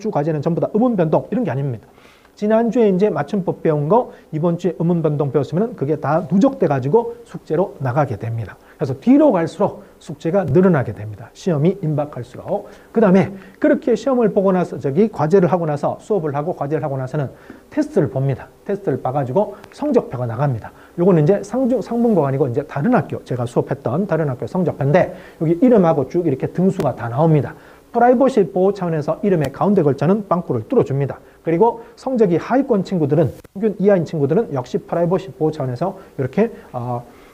주 과제는 전부 다 음운 변동 이런 게 아닙니다. 지난주에 이제 맞춤법 배운 거 이번 주에 음운 변동 배웠으면 그게 다 누적돼 가지고 숙제로 나가게 됩니다. 그래서 뒤로 갈수록 숙제가 늘어나게 됩니다. 시험이 임박할수록. 그 다음에 그렇게 시험을 보고 나서 과제를 하고 나서 수업을 하고 과제를 하고 나서는 테스트를 봅니다. 테스트를 봐가지고 성적표가 나갑니다. 요거는 이제 상문고가 아니고 이제 다른 학교, 제가 수업했던 다른 학교 성적표인데 여기 이름하고 쭉 이렇게 등수가 다 나옵니다. 프라이버시 보호 차원에서 이름의 가운데 글자는 빵꾸를 뚫어줍니다. 그리고 성적이 하위권 친구들은, 평균 이하인 친구들은 역시 프라이버시 보호 차원에서 이렇게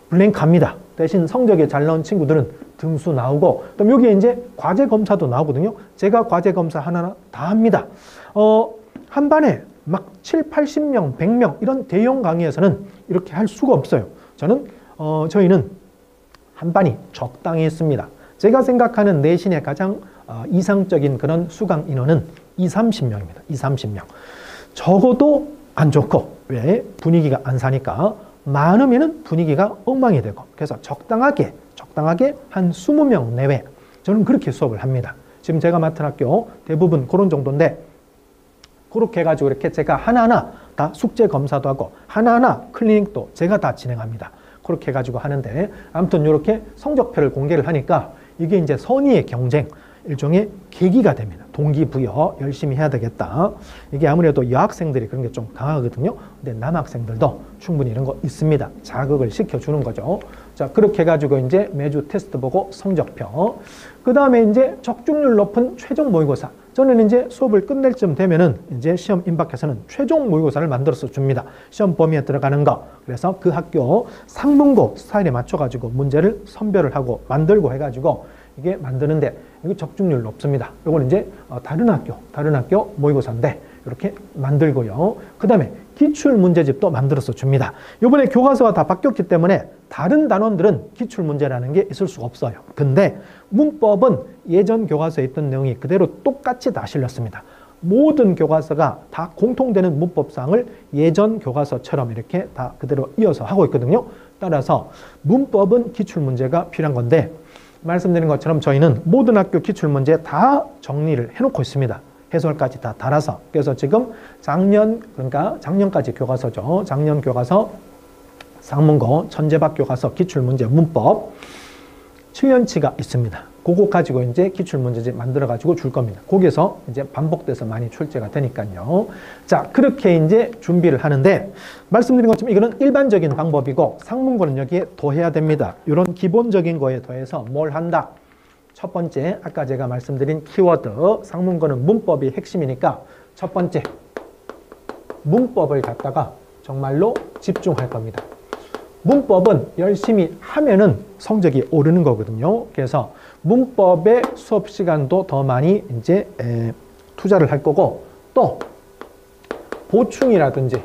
블랭크합니다. 대신 성적이 잘 나온 친구들은 등수 나오고, 또 여기에 이제 과제 검사도 나오거든요. 제가 과제 검사 하나하나 다 합니다. 한 반에 막 7, 80명, 100명 이런 대형 강의에서는 이렇게 할 수가 없어요. 저희는 한 반이 적당히 있습니다. 제가 생각하는 내신의 가장 이상적인 그런 수강 인원은 20, 30명입니다. 20, 30명. 적어도 안 좋고, 왜? 분위기가 안 사니까. 많으면은 분위기가 엉망이 되고, 그래서 적당하게 한 20명 내외 저는 그렇게 수업을 합니다. 지금 제가 맡은 학교 대부분 그런 정도인데, 그렇게 해가지고 이렇게 제가 하나하나 다 숙제 검사도 하고 하나하나 클리닉도 제가 다 진행합니다. 그렇게 해가지고 하는데, 아무튼 이렇게 성적표를 공개를 하니까 이게 이제 선의의 경쟁, 일종의 계기가 됩니다. 동기부여 열심히 해야 되겠다. 이게 아무래도 여학생들이 그런 게 좀 강하거든요. 근데 남학생들도 충분히 이런 거 있습니다. 자극을 시켜주는 거죠. 자, 그렇게 해가지고 이제 매주 테스트 보고 성적표. 그 다음에 이제 적중률 높은 최종 모의고사. 저는 이제 수업을 끝낼 쯤 되면은 이제 시험 임박해서는 최종 모의고사를 만들어서 줍니다. 시험 범위에 들어가는 거. 그래서 그 학교 상문고 스타일에 맞춰가지고 문제를 선별을 하고 만들고 해가지고 이게 만드는데 이거 적중률 높습니다. 이거는 이제 다른 학교 모의고사인데 이렇게 만들고요. 그 다음에 기출문제집도 만들어서 줍니다. 이번에 교과서가 다 바뀌었기 때문에 다른 단원들은 기출문제라는 게 있을 수가 없어요. 근데 문법은 예전 교과서에 있던 내용이 그대로 똑같이 다 실렸습니다. 모든 교과서가 다 공통되는 문법사항을 예전 교과서처럼 이렇게 다 그대로 이어서 하고 있거든요. 따라서 문법은 기출문제가 필요한 건데, 말씀드린 것처럼 저희는 모든 학교 기출문제 다 정리를 해놓고 있습니다. 해설까지 다 달아서. 그래서 지금 작년까지 교과서죠. 작년 교과서, 상문고, 천재박 교과서, 기출문제, 문법 7년치가 있습니다. 그거 가지고 이제 기출문제집 만들어가지고 줄 겁니다. 거기에서 이제 반복돼서 많이 출제가 되니까요. 자, 그렇게 이제 준비를 하는데, 말씀드린 것처럼 이거는 일반적인 방법이고, 상문고는 여기에 더해야 됩니다. 이런 기본적인 거에 더해서 뭘 한다? 첫 번째, 아까 제가 말씀드린 키워드, 상문고는 문법이 핵심이니까 첫 번째, 문법을 갖다가 정말로 집중할 겁니다. 문법은 열심히 하면은 성적이 오르는 거거든요. 그래서 문법의 수업 시간도 더 많이 이제 투자를 할 거고, 또 보충이라든지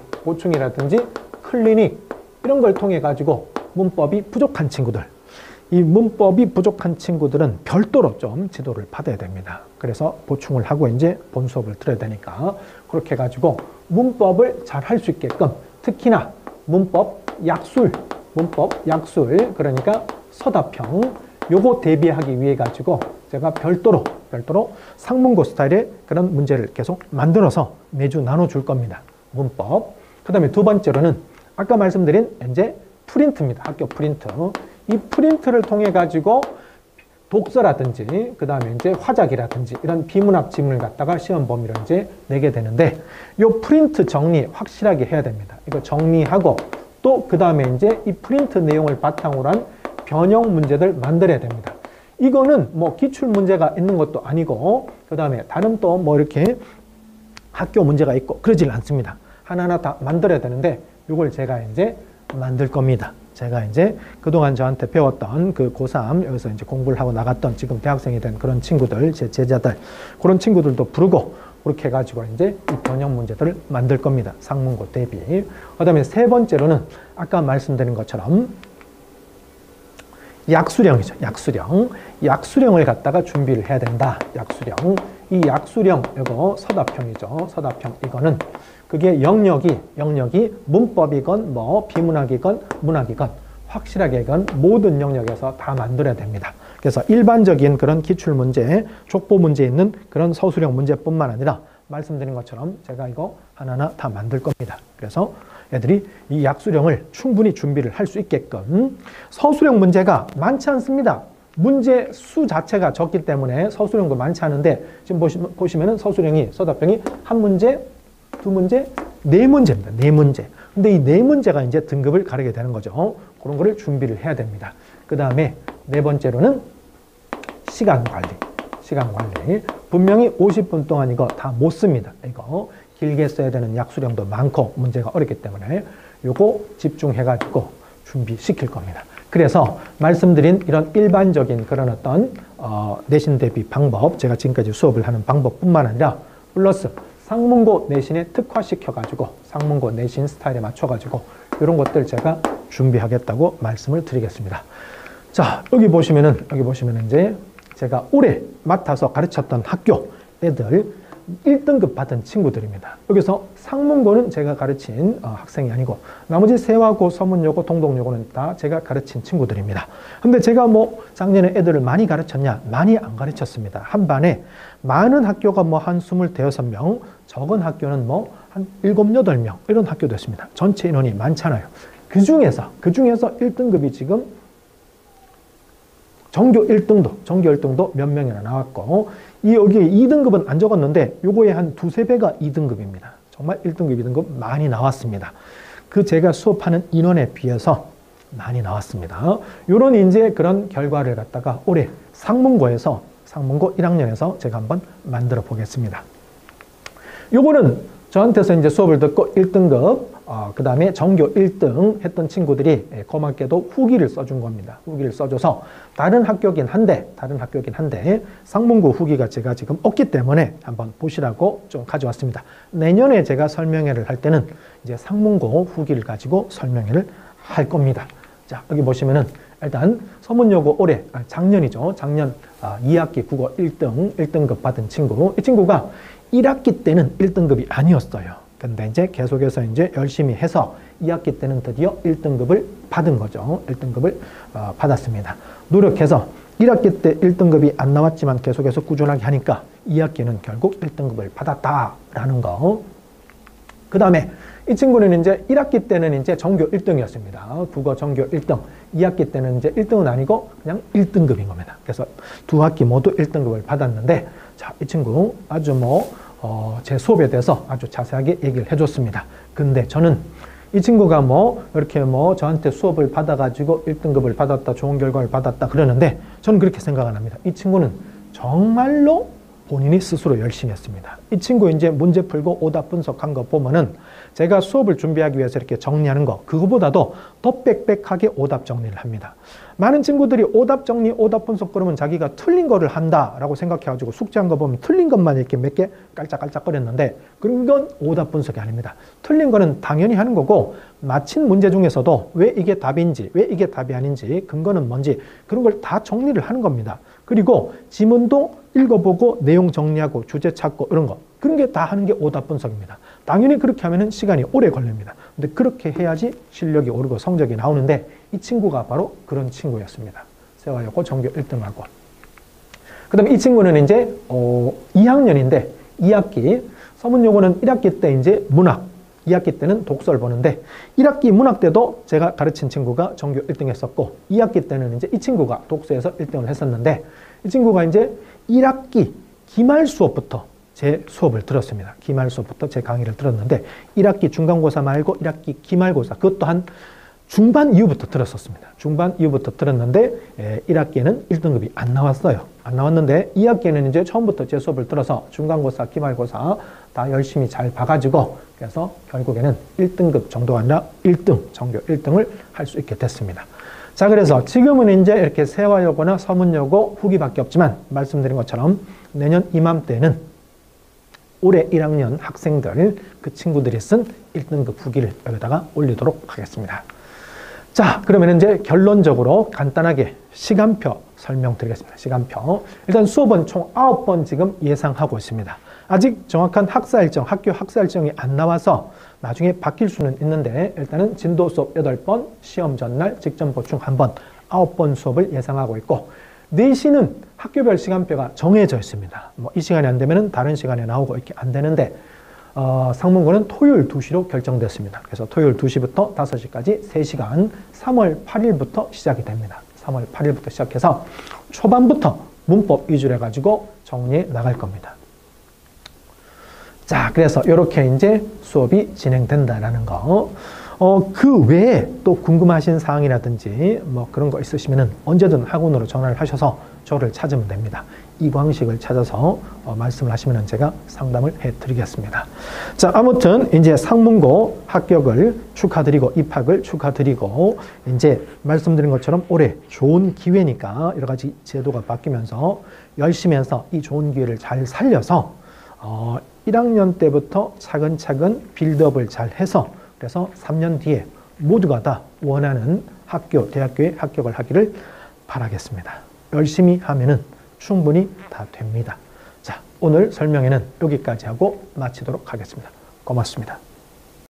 클리닉 이런 걸 통해 가지고 문법이 부족한 친구들, 이 문법이 부족한 친구들은 별도로 좀 지도를 받아야 됩니다. 그래서 보충을 하고 이제 본 수업을 들어야 되니까 그렇게 해가지고 문법을 잘 할 수 있게끔, 특히나 문법 약술, 그러니까 서답형, 요거 대비하기 위해 가지고 제가 별도로 상문고 스타일의 그런 문제를 계속 만들어서 매주 나눠줄 겁니다. 문법. 그 다음에 두 번째로는 아까 말씀드린 이제 프린트입니다. 학교 프린트. 이 프린트를 통해 가지고 독서라든지 그 다음에 이제 화작이라든지 이런 비문학 지문을 갖다가 시험 범위로 이제 내게 되는데, 요 프린트 정리 확실하게 해야 됩니다. 이거 정리하고 또 그 다음에 이제 이 프린트 내용을 바탕으로 한 변형 문제들 만들어야 됩니다. 이거는 뭐 기출 문제가 있는 것도 아니고 그 다음에 다른 또 뭐 이렇게 학교 문제가 있고 그러질 않습니다. 하나하나 다 만들어야 되는데 이걸 제가 이제 만들 겁니다. 제가 이제 그동안 저한테 배웠던 그 고3 여기서 이제 공부를 하고 나갔던 지금 대학생이 된 그런 친구들, 제 제자들, 그런 친구들도 부르고 그렇게 해가지고 이제 이 변형 문제들을 만들 겁니다. 상문고 대비. 그 다음에 세 번째로는 아까 말씀드린 것처럼 약수령이죠. 약수령을 갖다가 준비를 해야 된다. 약수령. 이 약수령, 이거 서답형이죠. 서답형. 이거는 그게 영역이 문법이건 뭐 비문학이건 문학이건 확실하게 이건 모든 영역에서 다 만들어야 됩니다. 그래서 일반적인 그런 기출문제, 족보 문제 있는 그런 서술형 문제뿐만 아니라 말씀드린 것처럼 제가 이거 하나하나 다 만들 겁니다. 그래서 애들이 이 약수령을 충분히 준비를 할 수 있게끔. 서술형 문제가 많지 않습니다. 문제 수 자체가 적기 때문에 서술형도 많지 않은데, 지금 보시면은 서술형이, 서답형이 한 문제, 두 문제, 네 문제입니다. 네 문제. 근데 이 네 문제가 이제 등급을 가르게 되는 거죠. 그런 거를 준비를 해야 됩니다. 그 다음에 네 번째로는 시간 관리. 분명히 50분 동안 이거 다 못 씁니다. 이거 길게 써야 되는 약수령도 많고 문제가 어렵기 때문에 요거 집중해가지고 준비시킬 겁니다. 그래서 말씀드린 이런 일반적인 그런 어떤 내신 대비 방법, 제가 지금까지 수업을 하는 방법뿐만 아니라 플러스 상문고 내신에 특화시켜가지고 상문고 내신 스타일에 맞춰가지고 이런 것들 제가 준비하겠다고 말씀을 드리겠습니다. 자, 여기 보시면은 이제 제가 올해 맡아서 가르쳤던 학교 애들 1등급 받은 친구들입니다. 여기서 상문고는 제가 가르친 학생이 아니고 나머지 세화고, 서문여고, 동독여고는 다 제가 가르친 친구들입니다. 근데 제가 뭐 작년에 애들을 많이 가르쳤냐? 많이 안 가르쳤습니다. 한 반에 많은 학교가 뭐 한 26명, 적은 학교는 뭐 한 7, 8명 이런 학교도 있습니다. 전체 인원이 많잖아요. 그 중에서 1등급이 지금 전교 1등도 몇 명이나 나왔고, 여기에 2등급은 안 적었는데 요거에 한 두세 배가 2등급입니다. 정말 1등급, 2등급 많이 나왔습니다. 그 제가 수업하는 인원에 비해서 많이 나왔습니다. 요런 이제 그런 결과를 갖다가 올해 상문고 1학년에서 제가 한번 만들어 보겠습니다. 요거는 저한테서 이제 수업을 듣고 1등급, 그 다음에 전교 1등 했던 친구들이 고맙게도 후기를 써준 겁니다. 후기를 써줘서 다른 학교긴 한데 상문고 후기가 제가 지금 없기 때문에 한번 보시라고 좀 가져왔습니다. 내년에 제가 설명회를 할 때는 이제 상문고 후기를 가지고 설명회를 할 겁니다. 자, 여기 보시면은 일단 서문여고 올해, 작년이죠. 작년 2학기 국어 1등급 받은 친구. 이 친구가 1학기 때는 1등급이 아니었어요. 근데 이제 계속해서 이제 열심히 해서 2학기 때는 드디어 1등급을 받은 거죠. 1등급을 받았습니다. 노력해서 1학기 때 1등급이 안 나왔지만 계속해서 꾸준하게 하니까 2학기는 결국 1등급을 받았다라는 거. 그 다음에 이 친구는 이제 1학기 때는 이제 전교 1등이었습니다. 국어 전교 1등. 2학기 때는 이제 1등은 아니고 그냥 1등급인 겁니다. 그래서 두 학기 모두 1등급을 받았는데, 자, 이 친구 아주 제 수업에 대해서 아주 자세하게 얘기를 해줬습니다. 근데 저는 이 친구가 이렇게 저한테 수업을 받아가지고 1등급을 받았다, 좋은 결과를 받았다 그러는데 저는 그렇게 생각 안 합니다. 이 친구는 정말로 본인이 스스로 열심히 했습니다. 이 친구 이제 문제 풀고 오답 분석한 거 보면은 제가 수업을 준비하기 위해서 이렇게 정리하는 거, 그거보다도 더 빽빽하게 오답 정리를 합니다. 많은 친구들이 오답 정리, 오답 분석 그러면 자기가 틀린 거를 한다라고 생각해가지고 숙제한 거 보면 틀린 것만 이렇게 몇 개 깔짝깔짝거렸는데 그런 건 오답 분석이 아닙니다. 틀린 거는 당연히 하는 거고 맞힌 문제 중에서도 왜 이게 답인지, 왜 이게 답이 아닌지, 근거는 뭔지 그런 걸 다 정리를 하는 겁니다. 그리고 지문도 읽어보고 내용 정리하고 주제 찾고 이런 거 그런 게 다 하는 게 오답 분석입니다. 당연히 그렇게 하면 시간이 오래 걸립니다. 근데 그렇게 해야지 실력이 오르고 성적이 나오는데 이 친구가 바로 그런 친구였습니다. 세화여고 전교 1등하고 그 다음에 이 친구는 이제 2학년인데 2학기 서문여고는 1학기 때 이제 문학 2학기 때는 독서를 보는데 1학기 문학 때도 제가 가르친 친구가 전교 1등 했었고 2학기 때는 이제 이 친구가 독서에서 1등을 했었는데 이 친구가 이제 1학기 기말 수업부터 제 수업을 들었습니다. 기말 수업부터 제 강의를 들었는데 1학기 중간고사 말고 1학기 기말고사 그것도 한 중반 이후부터 들었었습니다. 중반 이후부터 들었는데 1학기에는 1등급이 안 나왔어요. 안 나왔는데 2학기에는 이제 처음부터 제 수업을 들어서 중간고사, 기말고사 다 열심히 잘 봐가지고 그래서 결국에는 1등급 정도가 아니라 1등, 전교 1등을 할 수 있게 됐습니다. 자, 그래서 지금은 이제 이렇게 세화여고나 서문여고 후기밖에 없지만 말씀드린 것처럼 내년 이맘때는 올해 1학년 학생들 그 친구들이 쓴 1등급 후기를 여기다가 올리도록 하겠습니다. 자, 그러면 이제 결론적으로 간단하게 시간표 설명드리겠습니다. 시간표. 일단 수업은 총 9번 지금 예상하고 있습니다. 아직 정확한 학사 일정, 학교 학사 일정이 안 나와서 나중에 바뀔 수는 있는데 일단은 진도 수업 8번, 시험 전날 직전 보충 1번, 9번 수업을 예상하고 있고 내신은 학교별 시간표가 정해져 있습니다. 뭐 이 시간이 안 되면 다른 시간에 나오고 이렇게 안 되는데 상문고는 토요일 2시로 결정됐습니다. 그래서 토요일 2시부터 5시까지 3시간 3월 8일부터 시작이 됩니다. 3월 8일부터 시작해서 초반부터 문법 위주로 해가지고 정리해 나갈 겁니다. 자, 그래서 이렇게 이제 수업이 진행된다라는 거. 그 외에 또 궁금하신 사항이라든지 뭐 그런 거 있으시면은 언제든 학원으로 전화를 하셔서 저를 찾으면 됩니다. 이광식을 찾아서 말씀을 하시면 제가 상담을 해드리겠습니다. 자, 아무튼 이제 상문고 합격을 축하드리고 입학을 축하드리고 이제 말씀드린 것처럼 올해 좋은 기회니까 여러 가지 제도가 바뀌면서 열심히 해서 이 좋은 기회를 잘 살려서 1학년 때부터 차근차근 빌드업을 잘 해서 그래서 3년 뒤에 모두가 다 원하는 학교, 대학교에 합격을 하기를 바라겠습니다. 열심히 하면은 충분히 다 됩니다. 자, 오늘 설명회는 여기까지 하고 마치도록 하겠습니다. 고맙습니다.